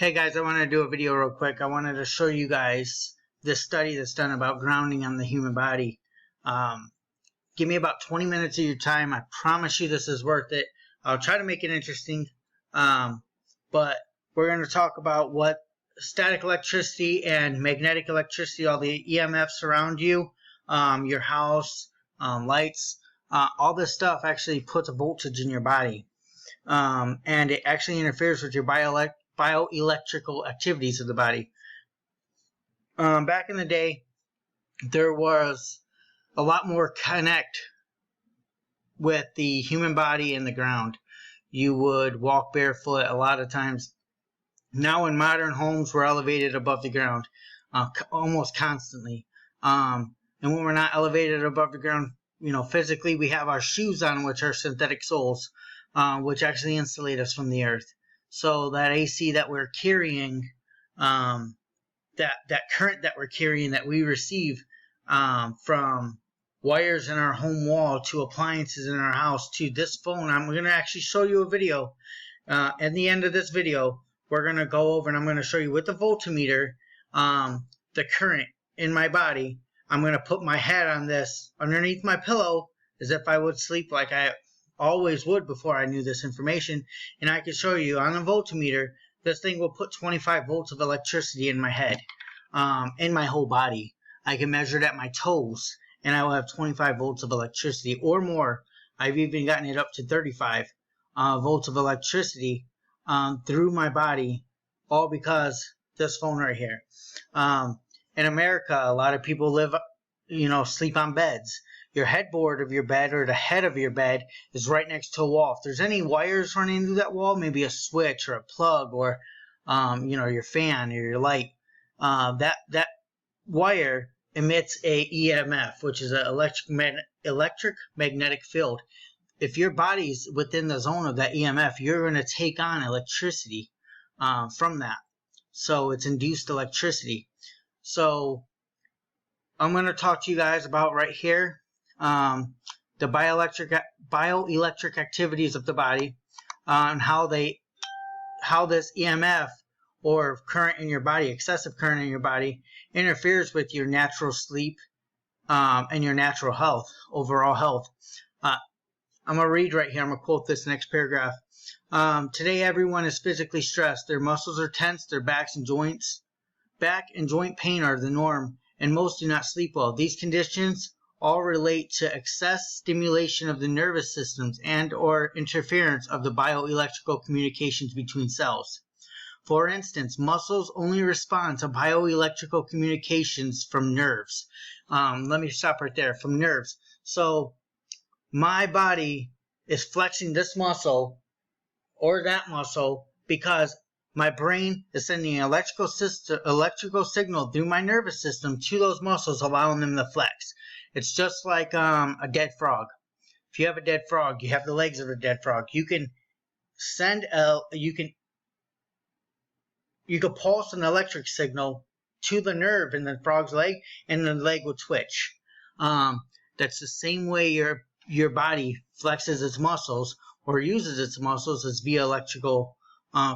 Hey guys, I wanted to do a video real quick. I wanted to show you guys this study that's done about grounding on the human body. Give me about 20 minutes of your time. I promise you this is worth it. I'll try to make it interesting. But we're going to talk about what static electricity and magnetic electricity, all the EMFs around you, your house, lights, all this stuff actually puts a voltage in your body. And it actually interferes with your bioelectrical activities of the body. Back in the day, there was a lot more connect with the human body and the ground. You would walk barefoot a lot of times. Now in modern homes, we're elevated above the ground almost constantly. And when we're not elevated above the ground, physically, we have our shoes on, which are synthetic soles, which actually insulate us from the earth. So that AC that we're carrying, that current that we're carrying, that we receive from wires in our home wall to appliances in our house to this phone. I'm going to actually show you a video. At the end of this video, we're going to go over and I'm going to show you with the voltmeter the current in my body. I'm going to put my head on this underneath my pillow as if I would sleep like I always would before I knew this information, and I can show you on a voltmeter. This thing will put 25 volts of electricity in my head, in my whole body. I can measure it at my toes, and I will have 25 volts of electricity or more. I've even gotten it up to 35 volts of electricity through my body, all because this phone right here. In America, a lot of people sleep on beds. Your headboard of your bed or the head of your bed is right next to a wall. If there's any wires running through that wall, maybe a switch or a plug or, your fan or your light, that wire emits a EMF, which is an electric magnetic field. If your body's within the zone of that EMF, you're going to take on electricity from that. So it's induced electricity. So I'm going to talk to you guys about right here the bioelectric activities of the body, and how this EMF or current in your body, excessive current in your body, interferes with your natural sleep and your natural health, overall health. I'm going to read right here. I'm going to quote this next paragraph. Today everyone is physically stressed. Their muscles are tense. Their back and joint pain are the norm, and most do not sleep well. These conditions all relate to excess stimulation of the nervous systems and or interference of the bioelectrical communications between cells. For instance, muscles only respond to bioelectrical communications from nerves. Let me stop right there. From nerves. So my body is flexing this muscle or that muscle because my brain is sending an electrical signal through my nervous system to those muscles, allowing them to flex. It's just like a dead frog. If you have a dead frog, you have the legs of a dead frog. You can pulse an electric signal to the nerve in the frog's leg, and the leg will twitch. That's the same way your body flexes its muscles or uses its muscles as via electrical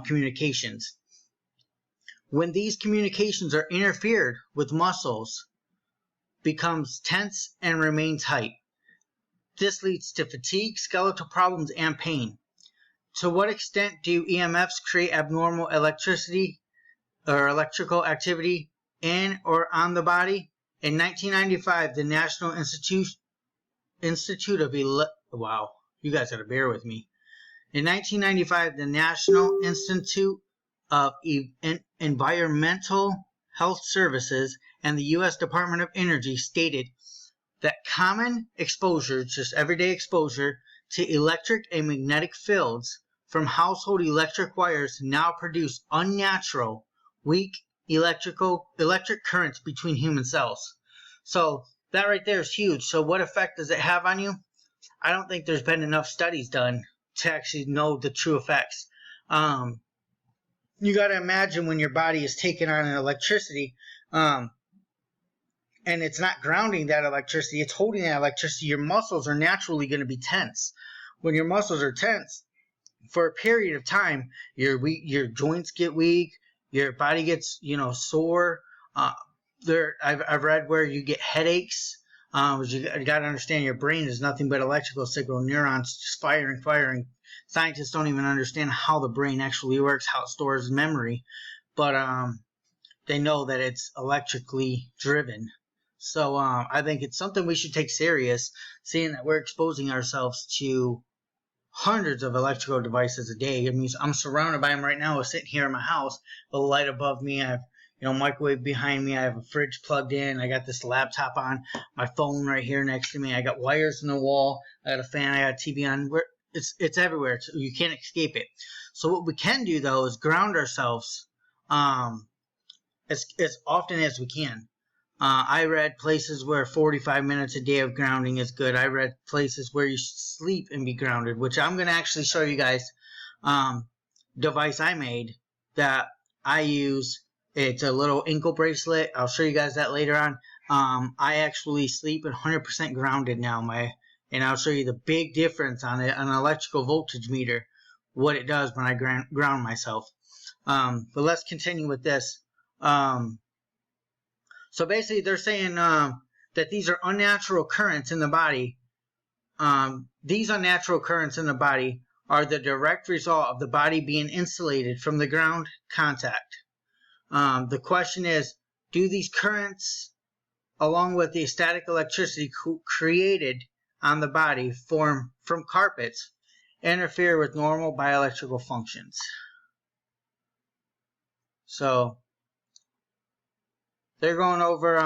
communications. When these communications are interfered with, muscles becomes tense and remain tight. This leads to fatigue, skeletal problems, and pain. To what extent do EMFs create abnormal electricity or electrical activity in or on the body? In 1995, the National Institute of wow, you guys gotta bear with me. In 1995, the National Institute of Environmental Health Services and the U.S. Department of Energy stated that common exposure, just everyday exposure, to electric and magnetic fields from household electric wires now produce unnatural, weak electric currents between human cells. So that right there is huge. So what effect does it have on you? I don't think there's been enough studies done to actually know the true effects. You got to imagine when your body is taking on an electricity, and it's not grounding that electricity, it's holding that electricity, your muscles are naturally going to be tense. When your muscles are tense for a period of time, your joints get weak, your body gets, sore. I've read where you get headaches. You got to understand your brain is nothing but electrical signal, neurons just firing. Scientists don't even understand how the brain actually works, how it stores memory, but they know that it's electrically driven. So I think it's something we should take serious, seeing that we're exposing ourselves to hundreds of electrical devices a day. I mean, I'm surrounded by them right now. I'm sitting here in my house, a light above me. I have, microwave behind me. I have a fridge plugged in. I got this laptop on, my phone right here next to me. I got wires in the wall. I got a fan. I got a TV on. It's everywhere. You can't escape it. So what we can do though is ground ourselves as often as we can. I read places where 45 minutes a day of grounding is good. I read places where you should sleep and be grounded, which I'm going to actually show you guys device I made that I use. It's a little ankle bracelet. I'll show you guys that later on. I actually sleep 100% grounded now. And I'll show you the big difference on an electrical voltage meter, what it does when I ground myself. But let's continue with this. So basically, they're saying that these are unnatural currents in the body. These unnatural currents in the body are the direct result of the body being insulated from the ground contact. The question is, do these currents, along with the static electricity created on the body from carpets, interfere with normal bioelectrical functions? So they're going over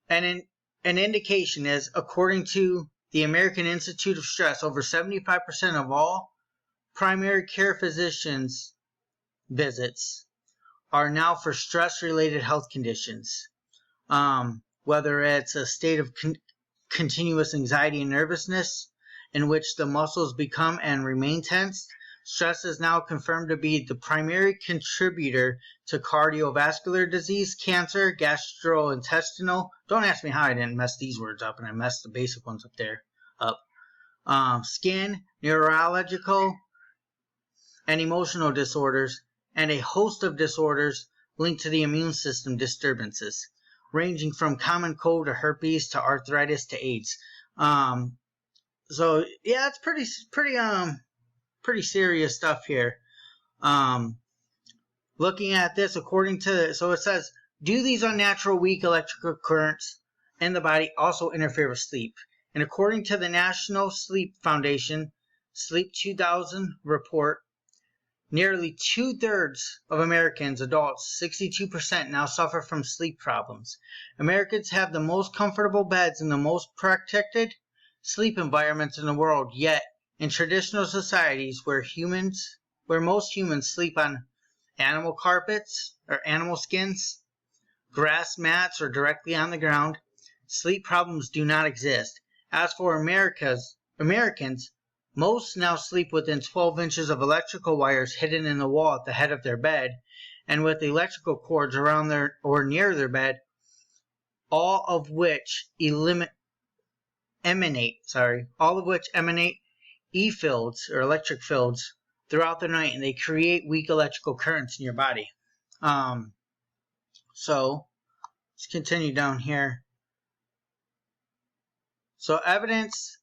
an indication is, according to the American Institute of Stress, over 75% of all primary care physicians visits are now for stress-related health conditions. Whether it's a state of continuous anxiety and nervousness in which the muscles become and remain tense, stress is now confirmed to be the primary contributor to cardiovascular disease, cancer, gastrointestinal. Don't ask me how I didn't mess these words up, and I messed the basic ones up there up. Skin, neurological, and emotional disorders, and a host of disorders linked to the immune system disturbances, ranging from common cold to herpes to arthritis to AIDS. So yeah, it's pretty serious stuff here. Looking at this, so it says, do these unnatural weak electrical currents in the body also interfere with sleep? And according to the National Sleep Foundation Sleep 2000 report, nearly 2/3 of Americans, adults, 62%, now suffer from sleep problems. Americans have the most comfortable beds and the most protected sleep environments in the world, yet in traditional societies where most humans sleep on animal carpets or animal skins, grass mats, or directly on the ground, sleep problems do not exist. As for Americans, most now sleep within 12 inches of electrical wires hidden in the wall at the head of their bed, and with electrical cords around their or near their bed, all of which emanate E-fields or electric fields throughout the night, and they create weak electrical currents in your body. So let's continue down here. So evidence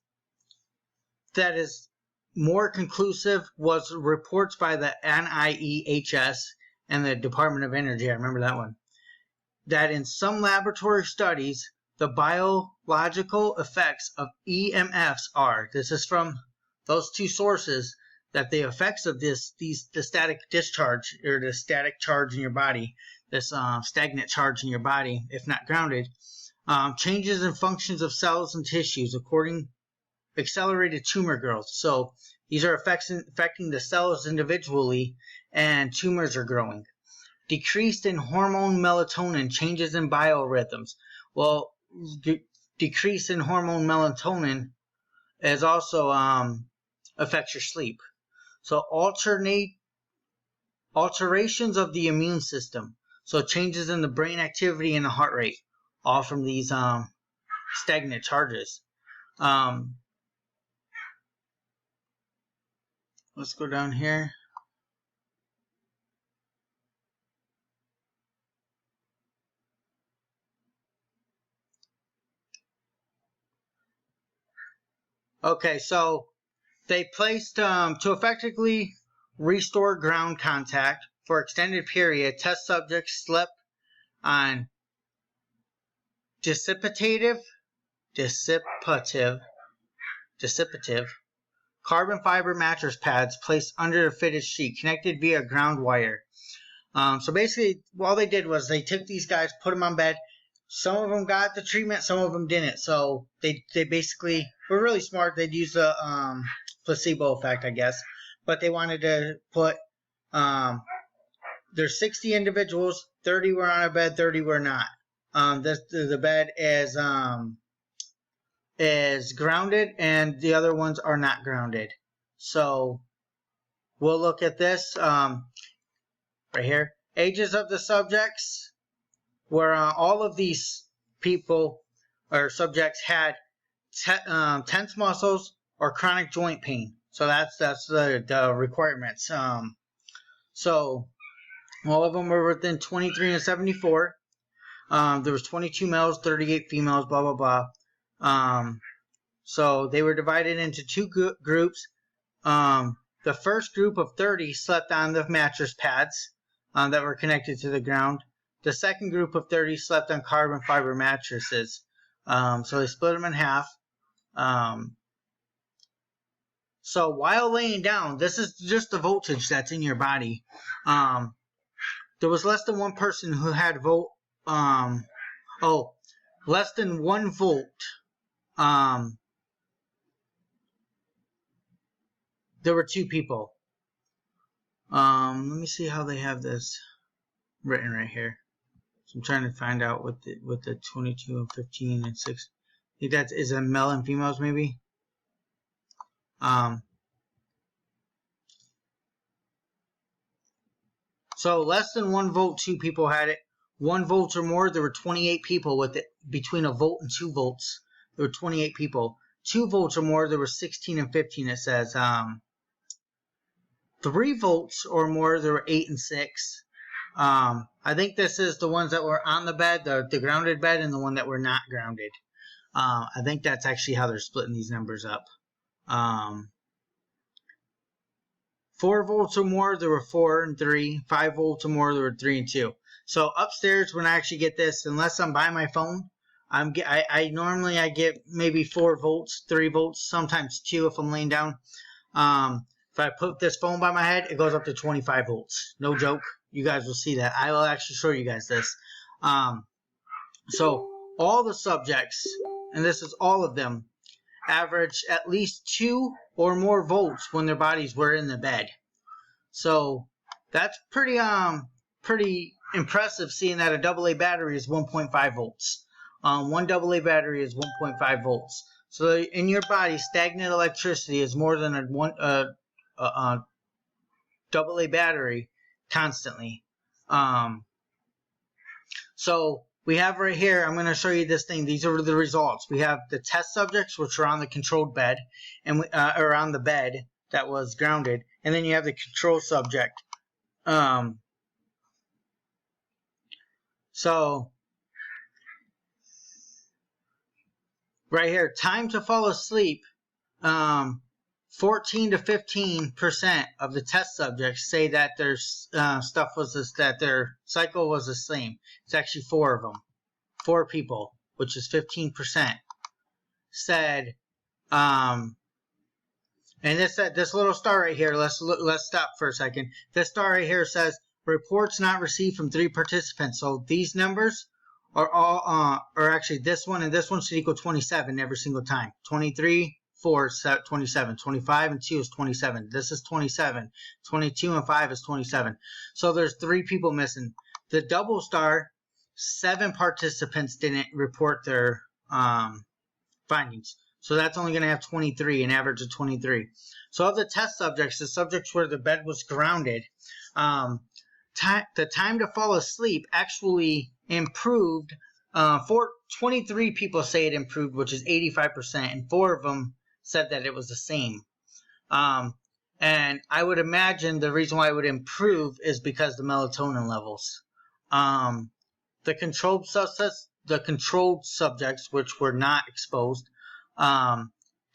that is more conclusive was reports by the NIEHS and the Department of Energy. I remember that one. That in some laboratory studies, the biological effects of EMFs are. This is from those two sources, that the effects of the static discharge, or the static charge in your body, this stagnant charge in your body, if not grounded, changes in functions of cells and tissues, accelerated tumor growth. So these are affecting the cells individually, and tumors are growing. Decreased in hormone melatonin, changes in biorhythms. Well, decrease in hormone melatonin is also affects your sleep. So alterations of the immune system. So changes in the brain activity and the heart rate, all from these stagnant charges. Let's go down here. Okay, so they placed to effectively restore ground contact for extended period. Test subjects slept on dissipative carbon fiber mattress pads placed under the fitted sheet, connected via ground wire. So basically, all they did was they took these guys, put them on bed. Some of them got the treatment, some of them didn't. So they basically were really smart. They'd use the placebo effect, I guess. But they wanted to put there's 60 individuals. 30 were on a bed, 30 were not. The bed is grounded, and the other ones are not grounded. So we'll look at this right here. Ages of the subjects were all of these people or subjects had tense muscles or chronic joint pain. So that's the requirements. So all of them were within 23 and 74. There was 22 males, 38 females, blah, blah, blah. So they were divided into two groups. The first group of 30 slept on the mattress pads that were connected to the ground. The second group of 30 slept on carbon fiber mattresses. So they split them in half. So while laying down, this is just the voltage that's in your body. There was less than one person who had less than 1 volt. There were 2 people. Let me see how they have this written right here. So I'm trying to find out what the 22 and 15 and 6. I think that is a male and females maybe. So less than 1 volt, 2 people had it. 1 volt or more, there were 28 people with it. Between a volt and 2 volts, there were 28 people. 2 volts or more, there were 16 and 15. It says 3 volts or more, there were 8 and 6. I think this is the ones that were on the bed, the grounded bed, and the one that were not grounded. I think that's actually how they're splitting these numbers up. 4 volts or more, there were 4 and 3. 5 volts or more, there were 3 and 2. So upstairs, when I actually get this, unless I'm by my phone, I normally get maybe 4 volts, 3 volts, sometimes 2 if I'm laying down. If I put this phone by my head, it goes up to 25 volts. No joke. You guys will see that. I will actually show you guys this. So all the subjects, and this is all of them, averaged at least 2 or more volts when their bodies were in the bed. So that's pretty impressive, seeing that a AA battery is 1.5 volts. 1 AA battery is 1.5 volts. So in your body, stagnant electricity is more than a AA battery constantly. So we have right here, I'm going to show you this thing. These are the results. We have the test subjects, which are on the controlled bed, and or on the bed that was grounded, and then you have the control subject. So right here, time to fall asleep. 14 to 15% of the test subjects say that their that their cycle was the same. It's actually 4 of them, 4 people, which is 15%. Said, and this little star right here. Let's stop for a second. This star right here says reports not received from 3 participants. So these numbers are all, or actually this one and this one should equal 27 every single time. 23. 4 is 27, 25 and 2 is 27. This is 27. 22 and 5 is 27. So there's 3 people missing. The double star, 7 participants didn't report their findings. So that's only going to have 23, an average of 23. So of the test subjects, the subjects where the bed was grounded, the time to fall asleep actually improved. 23 people say it improved, which is 85%, and 4 of them said that it was the same. And I would imagine the reason why it would improve is because the melatonin levels. The controlled subjects, which were not exposed,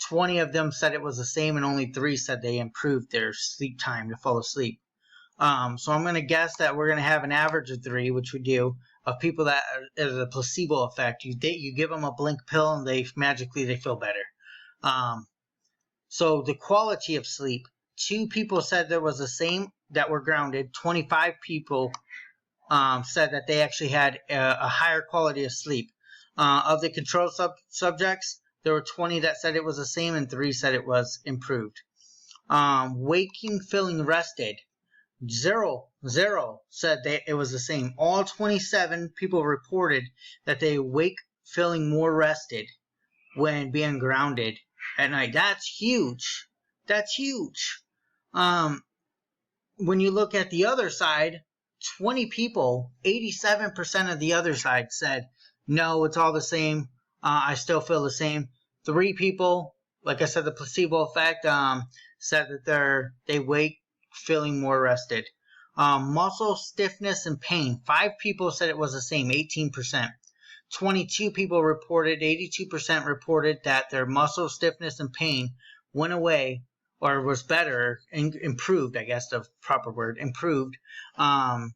20 of them said it was the same, and only 3 said they improved their sleep time to fall asleep. So I'm going to guess that we're going to have an average of 3, which we do, of people that is a placebo effect. You give them a blink pill and they magically feel better. So the quality of sleep, 2 people said there was the same that were grounded. 25 people said that they actually had a higher quality of sleep. Of the control subjects, there were 20 that said it was the same and 3 said it was improved. Waking, feeling rested. 0 said that it was the same. All 27 people reported that they wake feeling more rested when being grounded at night. That's huge. That's huge. When you look at the other side, 20 people, 87% of the other side said, no, it's all the same. I still feel the same. 3 people, like I said, the placebo effect, said that they wake feeling more rested. Muscle stiffness and pain. 5 people said it was the same, 18%. 22 people reported, 82% reported that their muscle stiffness and pain went away or was better, improved, I guess the proper word, improved by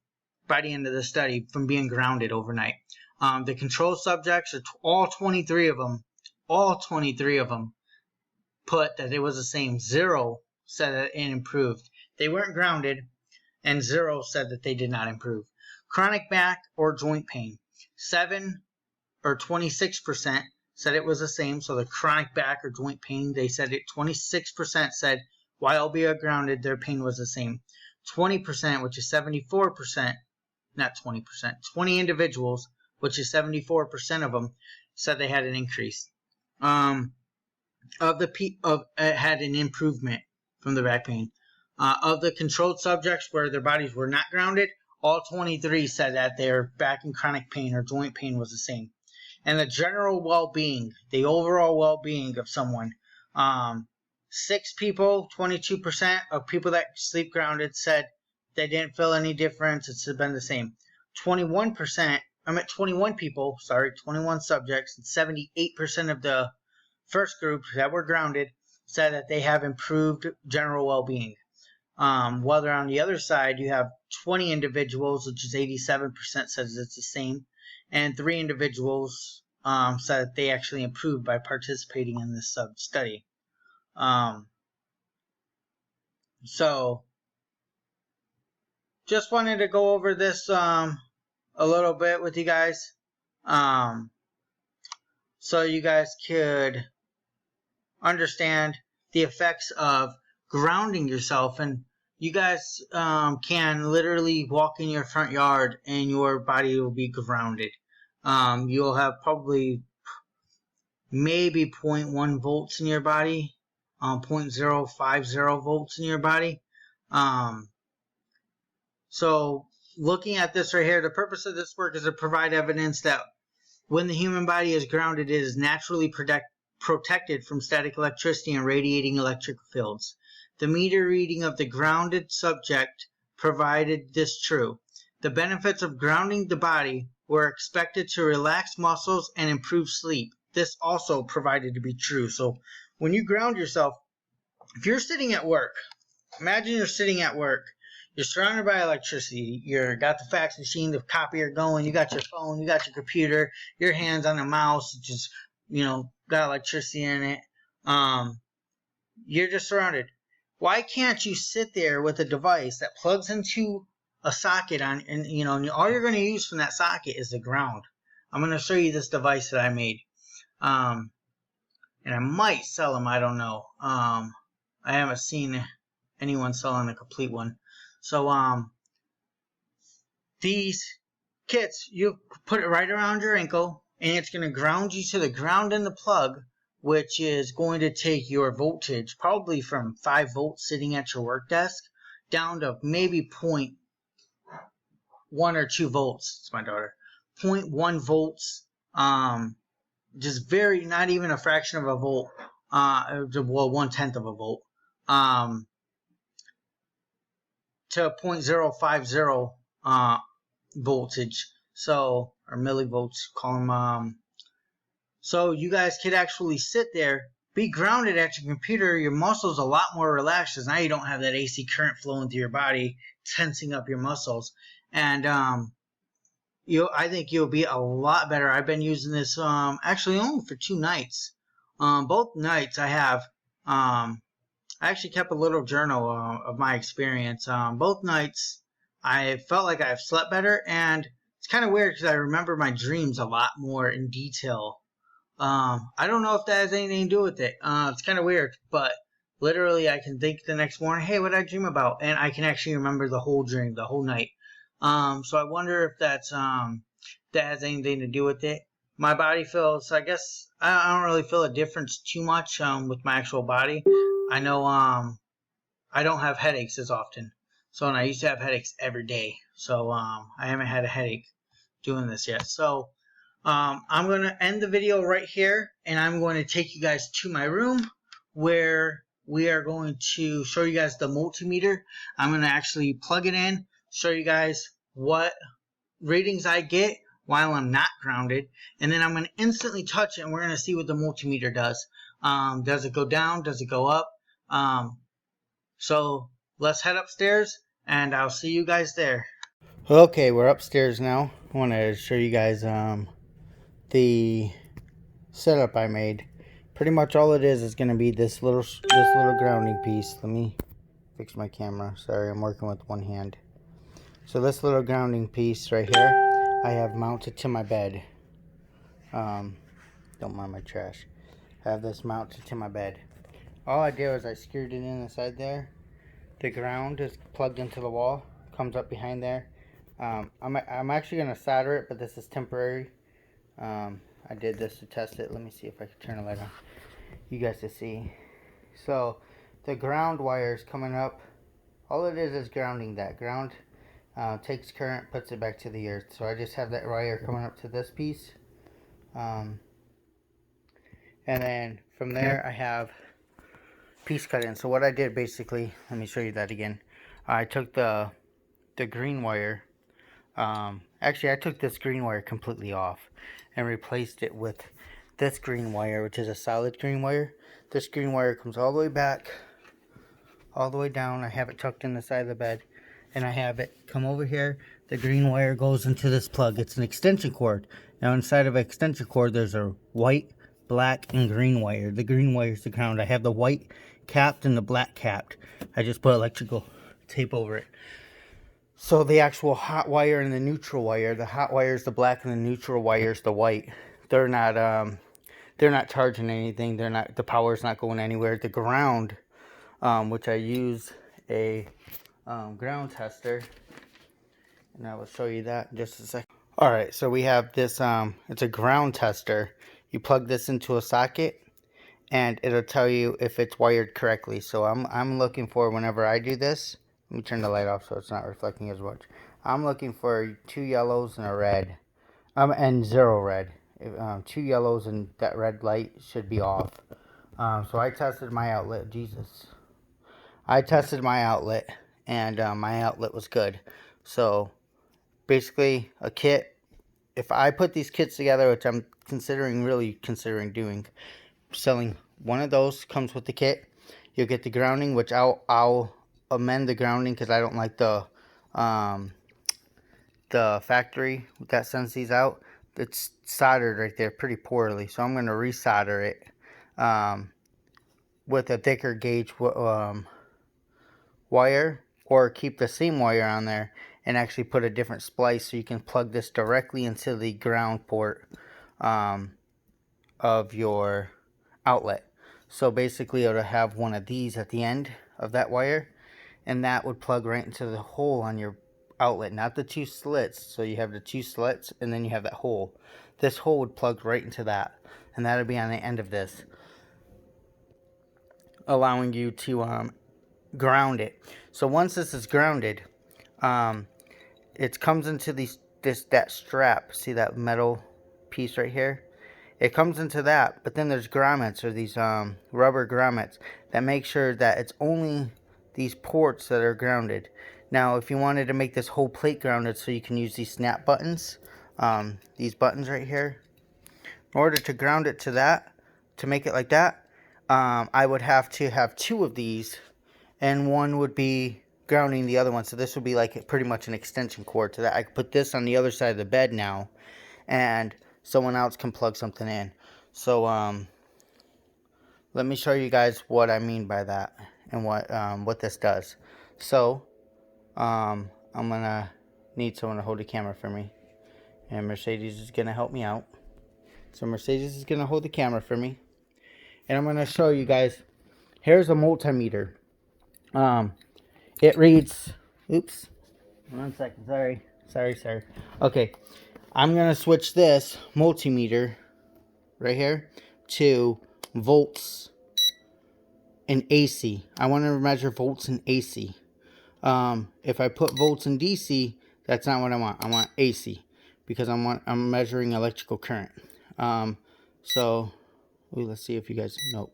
the end of the study from being grounded overnight. The control subjects, all 23 of them put that it was the same. 0 said that it improved. They weren't grounded, and 0 said that they did not improve. Chronic back or joint pain. 7 or 26% said it was the same. So the chronic back or joint pain, they said it. 26% said while being grounded, their pain was the same. 20%, which is 74%, not 20%, 20 individuals, which is 74% of them, said they had an increase. Had an improvement from the back pain. Of the controlled subjects where their bodies were not grounded, all 23 said that their back and chronic pain or joint pain was the same. And the general well-being, the overall well-being of someone, 6 people, 22% of people that sleep grounded said they didn't feel any difference. It's been the same. 21 people, 21 subjects, and 78% of the first group that were grounded said that they have improved general well-being. Whether on the other side, you have 20 individuals, which is 87% says it's the same, and 3 individuals said that they actually improved by participating in this study. So, just wanted to go over this a little bit with you guys, so you guys could understand the effects of grounding yourself. And you guys can literally walk in your front yard and your body will be grounded. You'll have probably maybe 0.1 volts in your body, 0.050 volts in your body. So looking at this right here, the purpose of this work is to provide evidence that when the human body is grounded, it is naturally protected from static electricity and radiating electric fields. The meter reading of the grounded subject provided this true. The benefits of grounding the body were expected to relax muscles and improve sleep. This also provided to be true. So when you ground yourself, if you're sitting at work, imagine you're sitting at work. You're surrounded by electricity. You got the fax machine, the copier going. You got your phone. You got your computer. Your hands on the mouse. Just, got electricity in it. You're just surrounded. Why can't you sit there with a device that plugs into a socket and all you're going to use from that socket is the ground? I'm going to show you this device that I made. And I might sell them. I don't know. I haven't seen anyone selling a complete one. So, these kits, you put it right around your ankle, and it's going to ground you to the ground in the plug, which is going to take your voltage, probably from 5 volts sitting at your work desk, down to maybe 0.1 or 2 volts. It's my daughter. 0.1 volts, just not even a fraction of a volt, 1/10 of a volt, to 0.050 voltage, or millivolts, call them. So you guys could actually sit there, be grounded at your computer, your muscles a lot more relaxed because now you don't have that AC current flowing through your body, tensing up your muscles. And I think you'll be a lot better. I've been using this actually only for 2 nights. Both nights I have I actually kept a little journal of my experience. Both nights I felt like I've slept better, and it's kind of weird because I remember my dreams a lot more in detail. I don't know if that has anything to do with it. It's kind of weird, but literally I can think the next morning, hey, what did I dream about? And I can actually remember the whole dream, the whole night. So I wonder if that has anything to do with it. My body feels, I guess, I don't really feel a difference too much with my actual body. I know I don't have headaches as often. So, and I used to have headaches every day. So I haven't had a headache doing this yet. So I'm going to end the video right here, and I'm going to take you guys to my room where we are going to show you guys the multimeter. I'm going to actually plug it in, show you guys what readings I get while I'm not grounded, and then I'm going to instantly touch it, and we're going to see what the multimeter does. Does it go down? Does it go up? So let's head upstairs, and I'll see you guys there. Okay, we're upstairs now. I want to show you guys the setup I made. Pretty much all it is going to be this little grounding piece. Let me fix my camera. Sorry, I'm working with one hand. So this little grounding piece right here, I have mounted to my bed. Don't mind my trash. I have this mounted to my bed. All I did was I screwed it in the side there. The ground is plugged into the wall, comes up behind there. I'm actually going to solder it, but this is temporary. I did this to test it. Let me see if I can turn the light on. You guys to see. So the ground wire is coming up. All it is grounding that. Ground takes current, puts it back to the earth. So I just have that wire coming up to this piece. And then from there I have piece cut in. So what I did basically, let me show you that again. I took the green wire. Actually, I took this green wire completely off and replaced it with this green wire, which is a solid green wire. This green wire comes all the way back, all the way down. I have it tucked in the side of the bed, and I have it come over here. The green wire goes into this plug. It's an extension cord. Now inside of an extension cord, there's a white, black, and green wire. The green wire is the ground. I have the white capped and the black capped. I just put electrical tape over it. So the actual hot wire and the neutral wire, the hot wire is the black and the neutral wire is the white. They're not charging anything. The power's not going anywhere. The ground, which I use a ground tester, and I will show you that in just a second. All right, so we have this. It's a ground tester. You plug this into a socket, and it'll tell you if it's wired correctly. So I'm looking for, whenever I do this. Let me turn the light off so it's not reflecting as much. I'm looking for 2 yellows and a red. And 0 red. 2 yellows and that red light should be off. So I tested my outlet. Jesus. I tested my outlet, and my outlet was good. So basically a kit. If I put these kits together, which I'm really considering doing, selling one of those comes with the kit. You'll get the grounding, which I'll amend the grounding because I don't like the factory that sends these out. It's soldered right there pretty poorly, so I'm going to resolder it with a thicker gauge wire, or keep the same wire on there and actually put a different splice so you can plug this directly into the ground port of your outlet. So basically it'll have one of these at the end of that wire, and that would plug right into the hole on your outlet, not the 2 slits. So you have the 2 slits, and then you have that hole. This hole would plug right into that, and that would be on the end of this, allowing you to ground it. So once this is grounded, it comes into that strap. See that metal piece right here? It comes into that, but then there's grommets, or these rubber grommets, that make sure that it's only these ports that are grounded. Now, if you wanted to make this whole plate grounded, so you can use these snap buttons, these buttons right here, in order to ground it to that, to make it like that, I would have to have 2 of these, and one would be grounding the other one. So this would be like pretty much an extension cord to that. I could put this on the other side of the bed now, and someone else can plug something in. So let me show you guys what I mean by that and what this does. So I'm gonna need someone to hold the camera for me, and Mercedes is gonna help me out. So Mercedes is gonna hold the camera for me, and I'm gonna show you guys. Here's a multimeter. It reads, oops, 1 second, sorry. Okay, I'm gonna switch this multimeter right here to volts and AC. I want to measure volts and AC. If I put volts in DC, that's not what I want. I want AC because I'm measuring electrical current. So let's see if you guys know.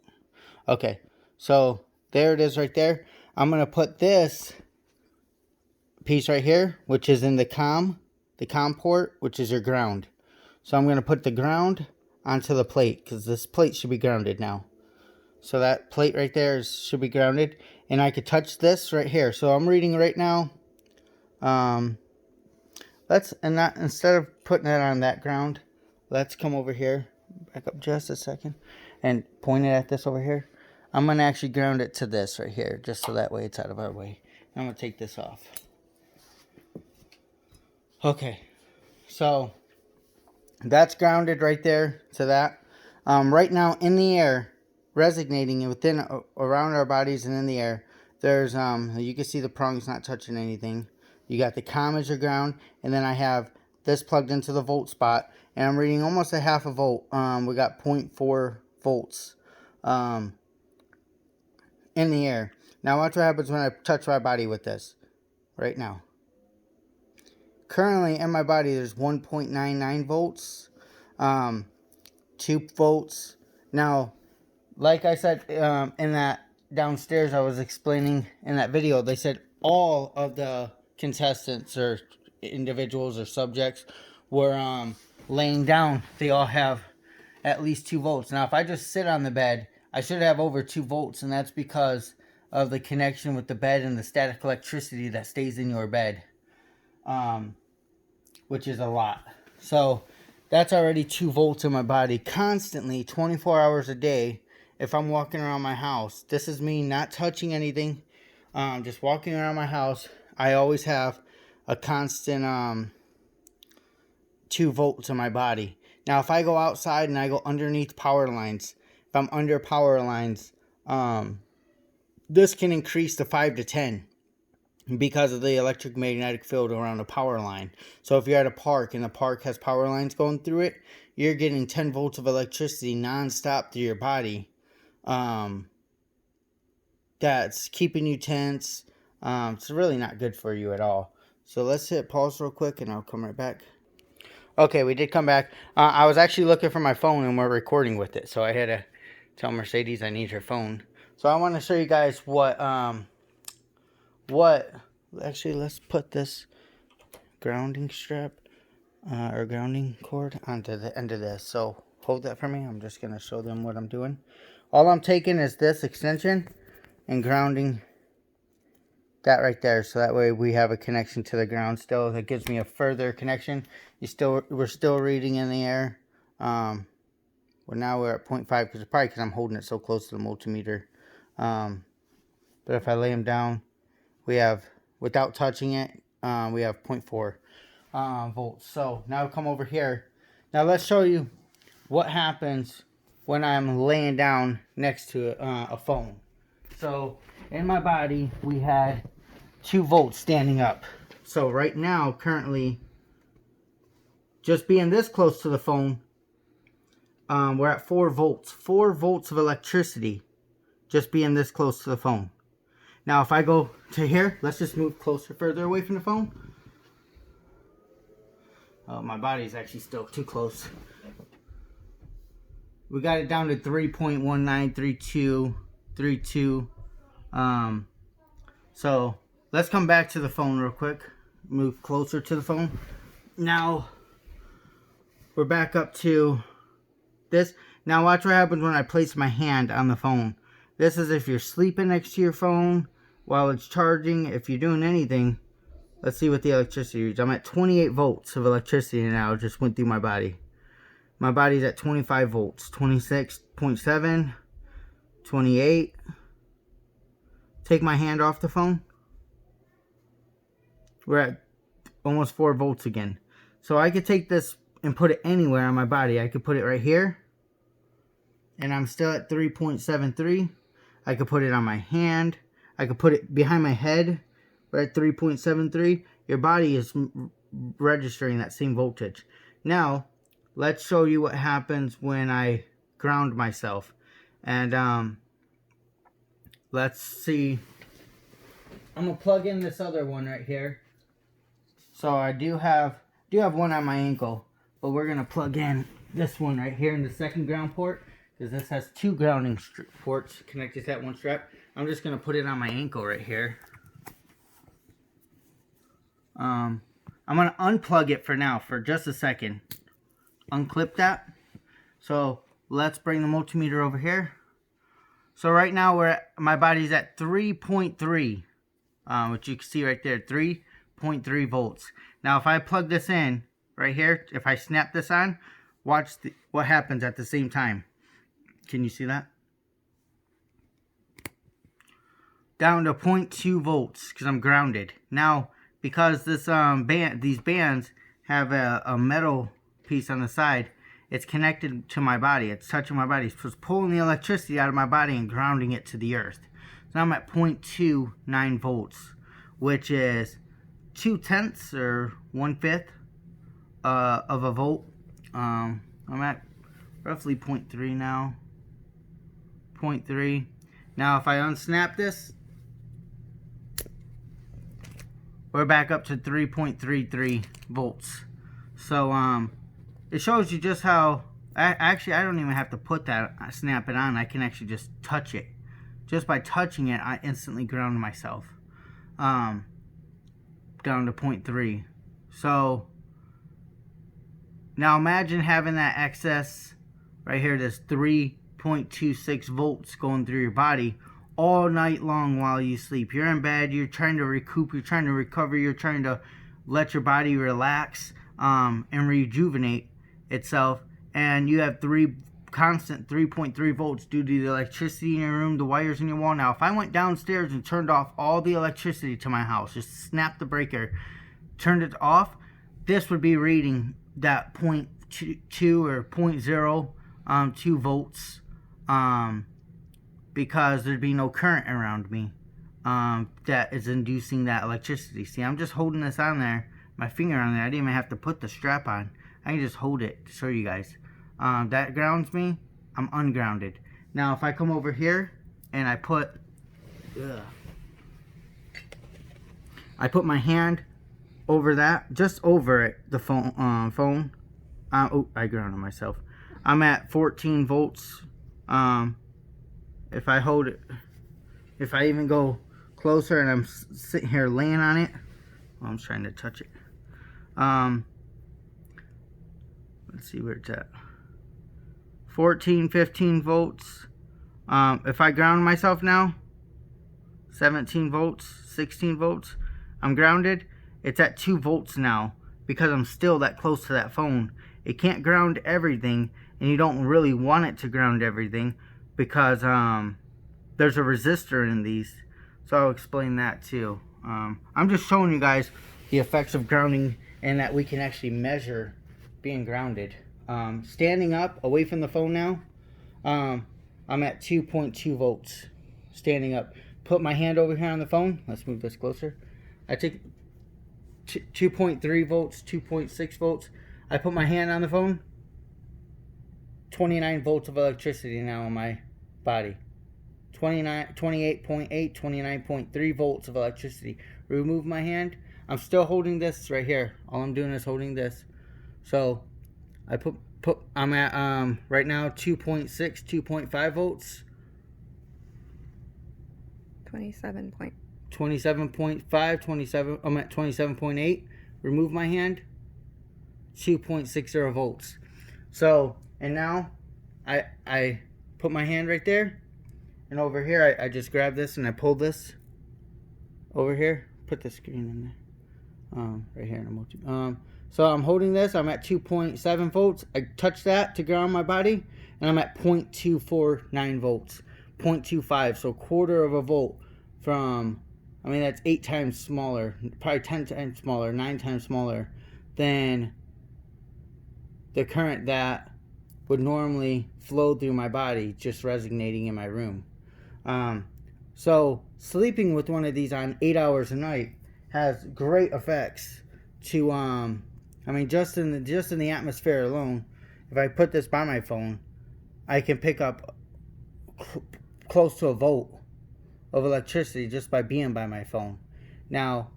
Okay, so there it is right there. I'm gonna put this piece right here, which is in the COM port, which is your ground. So I'm gonna put the ground onto the plate because this plate should be grounded now. So that plate right there should be grounded, and I could touch this right here. So I'm reading right now. Instead of putting it on that ground, let's come over here, back up just a second, and point it at this over here. I'm gonna actually ground it to this right here, just so that way it's out of our way. I'm gonna take this off. Okay, so that's grounded right there to that. Right now in the air, resonating within around our bodies and in the air, there's you can see the prongs not touching anything. You got the COM as your ground, and then I have this plugged into the volt spot, and I'm reading almost a half a volt. We got 0.4 volts in the air. Now watch what happens when I touch my body with this right now. Currently in my body there's 1.99 volts, 2 volts. Now, like I said in that downstairs I was explaining in that video, they said all of the contestants or individuals or subjects were laying down. They all have at least 2 volts. Now if I just sit on the bed, I should have over 2 volts, and that's because of the connection with the bed and the static electricity that stays in your bed, which is a lot. So that's already 2 volts in my body constantly, 24 hours a day. If I'm walking around my house, this is me not touching anything, just walking around my house. I always have a constant 2 volts in my body. Now if I go outside and I go underneath power lines, if I'm under power lines, this can increase to 5 to 10 because of the electromagnetic field around a power line. So if you're at a park and the park has power lines going through it, you're getting 10 volts of electricity non-stop through your body. That's keeping you tense. It's really not good for you at all. So let's hit pause real quick and I'll come right back. Okay, we did come back. I was actually looking for my phone and we're recording with it, so I had to tell Mercedes I need her phone. So I want to show you guys actually, let's put this grounding strap or grounding cord onto the end of this. So hold that for me. I'm just going to show them what I'm doing. All I'm taking is this extension and grounding that right there, so that way we have a connection to the ground still. That gives me a further connection. We're still reading in the air. Well, now we're at 0.5 because I'm holding it so close to the multimeter. But if I lay them down, we have, without touching it, we have 0.4 volts. So now come over here. Now let's show you what happens when I'm laying down next to a phone. So in my body, we had 2 volts standing up. So right now, currently, just being this close to the phone, we're at 4 volts. 4 volts of electricity just being this close to the phone. Now if I go to here, let's just move closer, further away from the phone. Oh, my body's actually still too close. We got it down to 3.193232. So let's come back to the phone real quick. Move closer to the phone. Now we're back up to this. Now watch what happens when I place my hand on the phone. This is if you're sleeping next to your phone while it's charging. If you're doing anything, let's see what the electricity is. I'm at 28 volts of electricity now. It just went through my body. My body's at 25 volts, 26.7, 28. Take my hand off the phone. We're at almost 4 volts again. So I could take this and put it anywhere on my body. I could put it right here, and I'm still at 3.73. I could put it on my hand. I could put it behind my head. We're at 3.73. Your body is registering that same voltage. Now, let's show you what happens when I ground myself. And let's see. I'm gonna plug in this other one right here. So I do have one on my ankle, but we're gonna plug in this one right here in the second ground port, because this has 2 grounding ports connected to that one strap. I'm just gonna put it on my ankle right here. I'm gonna unplug it for now, for just a second. Unclip that. So let's bring the multimeter over here. So right now my body's at 3.3, which you can see right there, 3.3 volts. Now if I plug this in right here, if I snap this on, watch what happens at the same time. Can you see that? Down to 0.2 volts because I'm grounded. Now because this these bands have a metal piece on the side, it's connected to my body. It's touching my body. So it's pulling the electricity out of my body and grounding it to the earth. So I'm at 0.29 volts, which is 2/10 or 1/5 of a volt. I'm at roughly 0.3 now. 0.3. Now if I unsnap this, we're back up to 3.33 volts. So it shows you just how, actually I don't even have to put that, snap it on. I can actually just touch it. Just by touching it, I instantly ground myself down to 0.3. So now imagine having that excess right here, this 3.26 volts going through your body all night long while you sleep. You're in bed, you're trying to recoup, you're trying to recover, you're trying to let your body relax and rejuvenate itself, and you have constant 3.3 volts due to the electricity in your room, the wires in your wall. Now if I went downstairs and turned off all the electricity to my house, just snapped the breaker, turned it off, this would be reading that 0.2 or 0.02 volts, because there'd be no current around me that is inducing that electricity. See, I'm just holding this on there, my finger on there. I didn't even have to put the strap on. I can just hold it to show you guys. That grounds me. I'm ungrounded. Now if I come over here and I put my hand over that, just over it, the phone. Oh, I grounded myself. I'm at 14 volts. If I hold it, if I even go closer and I'm sitting here laying on it, well, I'm trying to touch it. Let's see where it's at. 14, 15 volts. If I ground myself now, 17 volts, 16 volts, I'm grounded. It's at 2 volts now because I'm still that close to that phone. It can't ground everything, and you don't really want it to ground everything because there's a resistor in these. So I'll explain that too. I'm just showing you guys the effects of grounding and that we can actually measure being grounded. Standing up away from the phone now, I'm at 2.2 volts standing up. Put my hand over here on the phone. Let's move this closer. I take 2.3 volts, 2.6 volts. I put my hand on the phone. 29 volts of electricity now in my body. 28.8, 29.3 volts of electricity. Remove my hand. I'm still holding this right here. All I'm doing is holding this. So I I'm at right now 2.6, 2.5 volts. 27.5, 27. I'm at 27.8. Remove my hand. 2.60 volts. So, and now I put my hand right there, and over here I just grab this and I pull this over here. Put the screen in there. Right here in the multi. So I'm holding this. I'm at 2.7 volts. I touch that to ground my body, and I'm at 0.249 volts, 0.25. So quarter of a volt from. I mean, that's 8 times smaller, probably 10 times smaller, 9 times smaller than the current that would normally flow through my body, just resonating in my room. So sleeping with one of these on 8 hours a night has great effects to I mean, just in the atmosphere alone, if I put this by my phone, I can pick up close to a volt of electricity just by being by my phone. Now,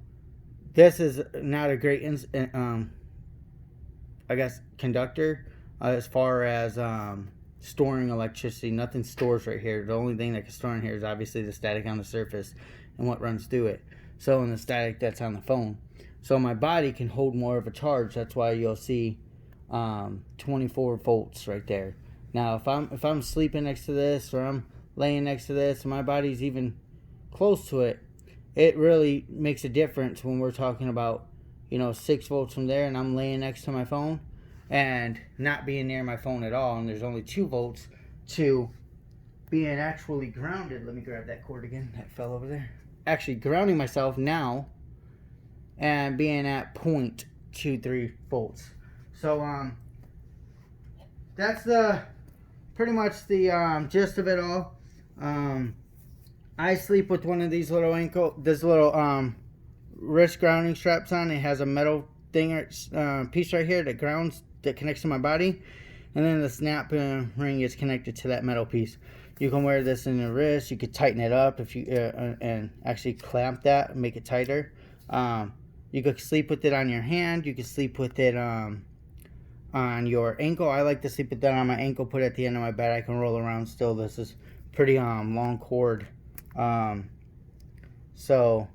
this is not a great I guess conductor as far as storing electricity. Nothing stores right here. The only thing that can store in here is obviously the static on the surface and what runs through it. So, and the static that's on the phone. So my body can hold more of a charge. That's why you'll see 24 volts right there. Now, if I'm sleeping next to this, or I'm laying next to this, and my body's even close to it, it really makes a difference when we're talking about, 6 volts from there, and I'm laying next to my phone and not being near my phone at all, and there's only 2 volts, to being actually grounded. Let me grab that cord again that fell over there. Actually grounding myself now and being at 0.23 volts. So that's the pretty much the gist of it all. I sleep with one of these little wrist grounding straps on. It has a metal thing piece right here that connects to my body, and then the snap ring is connected to that metal piece. You can wear this in your wrist. You could tighten it up if you and actually clamp that and make it tighter. You could sleep with it on your hand. You could sleep with it on your ankle. I like to sleep with that on my ankle, put it at the end of my bed. I can roll around still. This is pretty long cord. So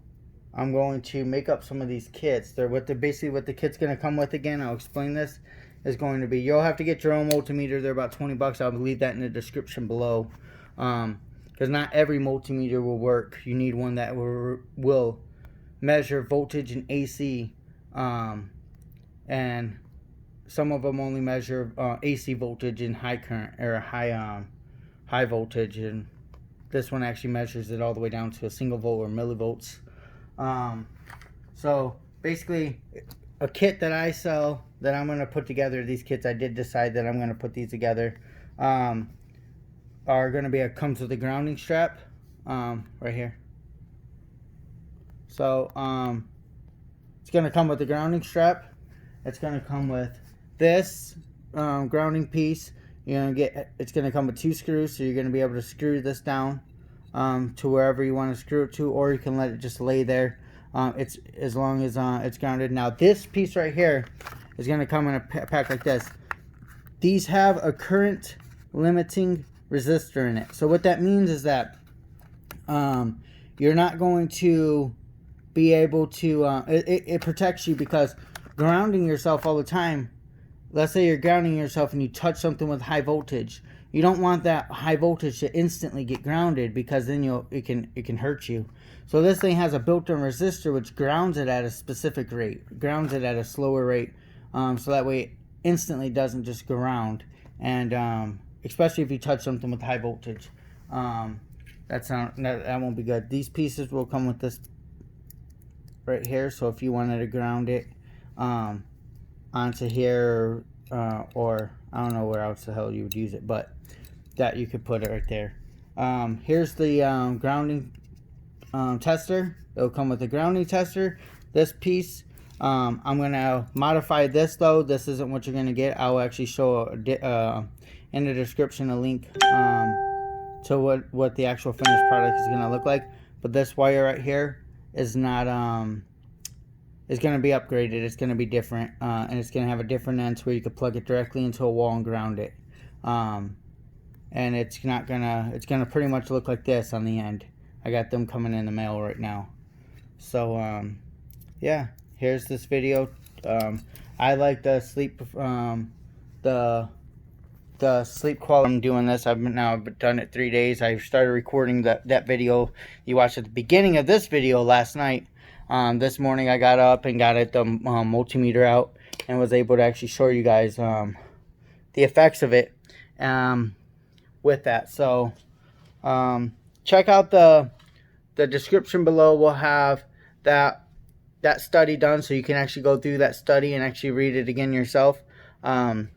I'm going to make up some of these kits. They're basically what the kit's going to come with. Again, I'll explain this. Is going to be, you'll have to get your own multimeter. They're about $20. I'll leave that in the description below. Because not every multimeter will work. You need one that will measure voltage and AC, and some of them only measure AC voltage and high current, or high voltage, and this one actually measures it all the way down to a single volt or millivolts. So basically, a kit that I sell that I'm going to put together, these kits, I did decide that I'm going to put these together, are going to be comes with a grounding strap right here. So it's going to come with a grounding strap. It's going to come with this grounding piece. It's going to come with 2 screws, so you're going to be able to screw this down to wherever you want to screw it to, or you can let it just lay there. It's as long as it's grounded. Now this piece right here is going to come in a pack like this. These have a current limiting resistor in it. So what that means is that you're not going to be able to, it protects you, because grounding yourself all the time, let's say you're grounding yourself and you touch something with high voltage, you don't want that high voltage to instantly get grounded, because then it can hurt you. So this thing has a built-in resistor which grounds it at a specific rate, grounds it at a slower rate, so that way it instantly doesn't just ground. And especially if you touch something with high voltage, that won't be good. These pieces will come with this right here, so if you wanted to ground it onto here, or I don't know where else the hell you would use it, but that you could put it right there. Here's the grounding tester. It'll come with a grounding tester. This piece, I'm going to modify this though. This isn't what you're going to get. I'll actually show in the description a link to what the actual finished product is going to look like. But this wire right here is not is going to be upgraded. It's going to be different, and it's going to have a different end where you can plug it directly into a wall and ground it. And it's gonna pretty much look like this on the end. I got them coming in the mail right now. So yeah, here's this video. I like the sleep the the sleep quality. I'm doing this. I've done it 3 days. I started recording that video you watched at the beginning of this video last night. This morning I got up and got the multimeter out and was able to actually show you guys the effects of it with that. So check out the description below. We'll have that study done, so you can actually go through that study and actually read it again yourself. And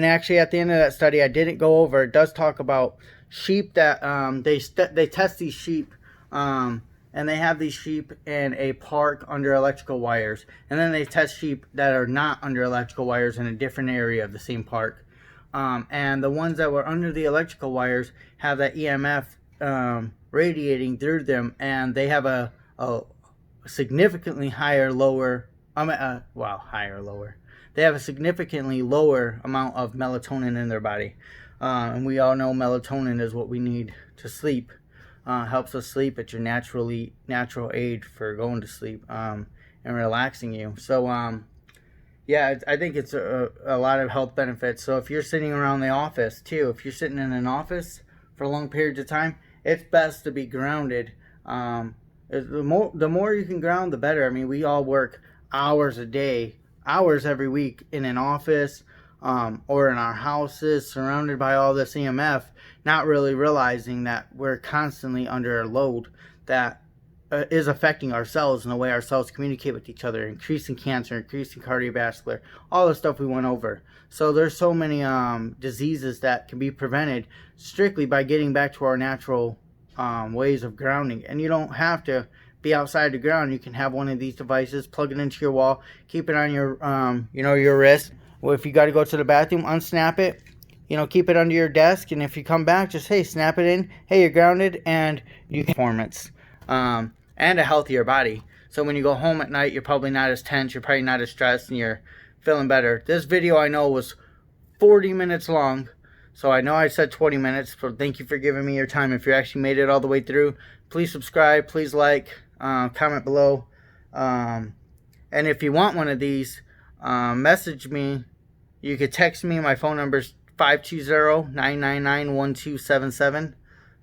actually at the end of that study, I didn't go over, it does talk about sheep that they test these sheep, and they have these sheep in a park under electrical wires, and then they test sheep that are not under electrical wires in a different area of the same park. And the ones that were under the electrical wires have that EMF radiating through them, and they have a significantly higher lower. They have a significantly lower amount of melatonin in their body, and we all know melatonin is what we need to sleep. Helps us sleep. It's your natural aid for going to sleep and relaxing you. So yeah, I think it's a lot of health benefits. So if you're sitting around the office too, if you're sitting in an office for long periods of time, it's best to be grounded. The more you can ground, the better. I mean, we all work hours a day, hours every week in an office or in our houses, surrounded by all this EMF, not really realizing that we're constantly under a load that is affecting our cells and the way our cells communicate with each other, increasing cancer, increasing cardiovascular, all the stuff we went over. So there's so many diseases that can be prevented strictly by getting back to our natural ways of grounding. And you don't have to be outside the ground. You can have one of these devices, plug it into your wall, keep it on your your wrist. Well, if you got to go to the bathroom, unsnap it, keep it under your desk, and if you come back, just snap it in. Hey, you're grounded, and you can performance and a healthier body. So when you go home at night, you're probably not as tense, you're probably not as stressed, and you're feeling better. This video, I know, was 40 minutes long. So I know I said 20 minutes, but thank you for giving me your time. If you actually made it all the way through, please subscribe, please like, comment below. And if you want one of these, message me. You could text me. My phone number is 520-999-1277.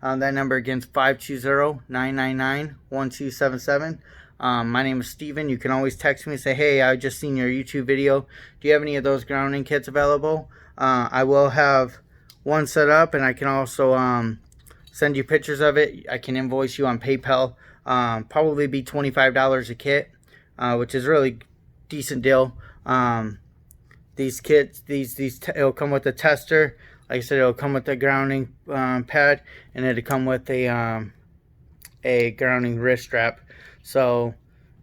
That number again is 520-999-1277. My name is Steven. You can always text me and say, hey, I just seen your YouTube video. Do you have any of those grounding kits available? I will have one set up, and I can also send you pictures of it. I can invoice you on PayPal. Probably be $25 a kit, which is really decent deal. These kits, it'll come with a tester. Like I said, it'll come with a grounding pad, and it'll come with a grounding wrist strap. So,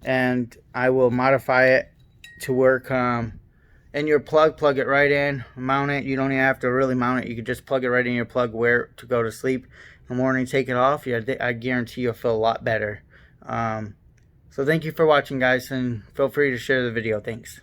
and I will modify it to work in your plug it right in, mount it. You don't even have to really mount it. You can just plug it right in your plug where to go to sleep. In the morning, take it off. Yeah, I guarantee you'll feel a lot better. So thank you for watching, guys, and feel free to share the video. Thanks.